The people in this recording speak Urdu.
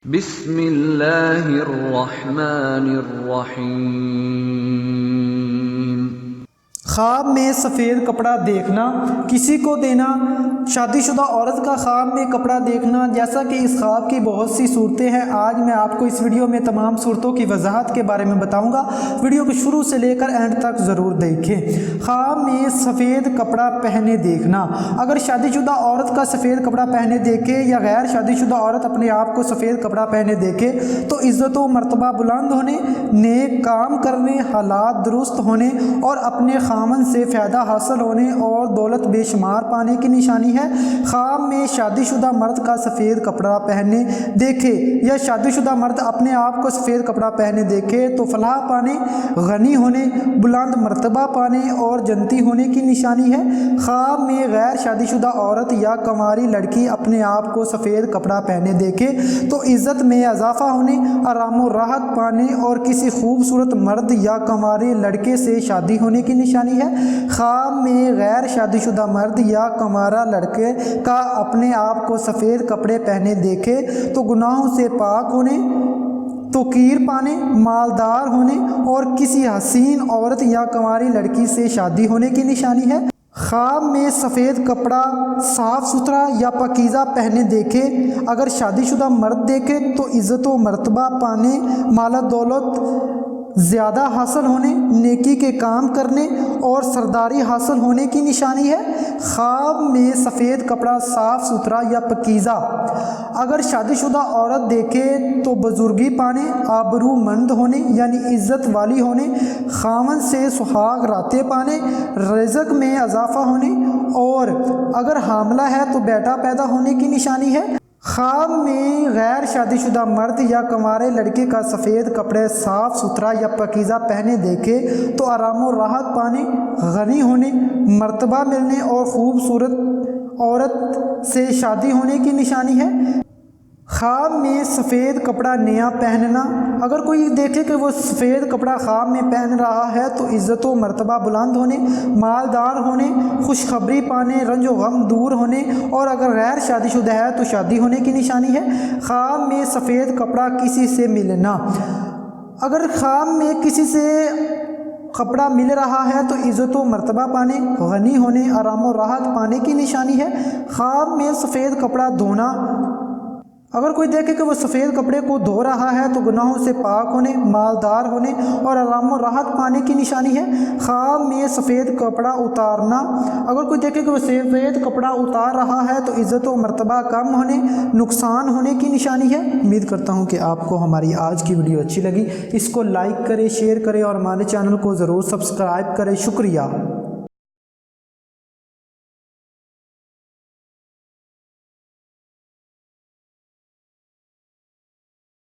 بسم اللہ الرحمن الرحیم۔ خواب میں سفید کپڑا دیکھنا، کسی کو دینا۔ شادی شدہ عورت کا خواب میں کپڑا دیکھنا، جیسا کہ اس خواب کی بہت سی صورتیں ہیں، آج میں آپ کو اس ویڈیو میں تمام صورتوں کی وضاحت کے بارے میں بتاؤں گا۔ ویڈیو کو شروع سے لے کر اینڈ تک ضرور دیکھیں۔ خواب میں سفید کپڑا پہنے دیکھنا، اگر شادی شدہ عورت کا سفید کپڑا پہنے دیکھے یا غیر شادی شدہ عورت اپنے آپ کو سفید کپڑا پہنے دیکھے تو عزت و مرتبہ بلند ہونے، نیک کام کرنے، حالات درست ہونے اور اپنے خامن سے فائدہ حاصل ہونے اور دولت بے شمار پانے کی نشانی ہے۔ خواب میں شادی شدہ مرد کا سفید کپڑا پہنے دیکھے یا شادی شدہ مرد اپنے آپ کو سفید کپڑا پہنے دیکھے تو فلاح پانے، غنی ہونے، بلند مرتبہ پانے اور جنتی ہونے کی نشانی ہے۔ خواب میں غیر شادی شدہ عورت یا کنواری لڑکی اپنے آپ کو سفید کپڑا پہنے دیکھے تو عزت میں اضافہ ہونے، آرام و راحت پانے اور کسی خوبصورت مرد یا کنوارے لڑکے سے شادی ہونے کی نشانی ہے۔ خواب میں غیر شادی شدہ مرد یا کنوارا لڑکے کا اپنے آپ کو سفید کپڑے پہنے دیکھے تو گناہوں سے پاک ہونے، توقیر پانے، مالدار ہونے اور کسی حسین عورت یا کنواری لڑکی سے شادی ہونے کی نشانی ہے۔ خواب میں سفید کپڑا صاف ستھرا یا پاکیزہ پہنے دیکھے، اگر شادی شدہ مرد دیکھے تو عزت و مرتبہ پانے، مال و دولت زیادہ حاصل ہونے، نیکی کے کام کرنے اور سرداری حاصل ہونے کی نشانی ہے۔ خواب میں سفید کپڑا صاف ستھرا یا پاکیزہ، اگر شادی شدہ عورت دیکھے تو بزرگی پانے، آبرو مند ہونے یعنی عزت والی ہونے، خامن سے سہاگ راتیں پانے، رزق میں اضافہ ہونے اور اگر حاملہ ہے تو بیٹا پیدا ہونے کی نشانی ہے۔ خواب میں غیر شادی شدہ مرد یا کنوارے لڑکے کا سفید کپڑے صاف ستھرا یا پاکیزہ پہنے دیکھے تو آرام و راحت پانے، غنی ہونے، مرتبہ ملنے اور خوبصورت عورت سے شادی ہونے کی نشانی ہے۔ خواب میں سفید کپڑا نیا پہننا، اگر کوئی دیکھے کہ وہ سفید کپڑا خواب میں پہن رہا ہے تو عزت و مرتبہ بلند ہونے، مالدار ہونے، خوشخبری پانے، رنج و غم دور ہونے اور اگر غیر شادی شدہ ہے تو شادی ہونے کی نشانی ہے۔ خواب میں سفید کپڑا کسی سے ملنا، اگر خواب میں کسی سے کپڑا مل رہا ہے تو عزت و مرتبہ پانے، غنی ہونے، آرام و راحت پانے کی نشانی ہے۔ خواب میں سفید کپڑا دھونا، اگر کوئی دیکھے کہ وہ سفید کپڑے کو دھو رہا ہے تو گناہوں سے پاک ہونے، مالدار ہونے اور آرام و راحت پانے کی نشانی ہے۔ خواب میں سفید کپڑا اتارنا، اگر کوئی دیکھے کہ وہ سفید کپڑا اتار رہا ہے تو عزت و مرتبہ کم ہونے، نقصان ہونے کی نشانی ہے۔ امید کرتا ہوں کہ آپ کو ہماری آج کی ویڈیو اچھی لگی، اس کو لائک کریں، شیئر کریں اور ہمارے چینل کو ضرور سبسکرائب کریں۔ شکریہ۔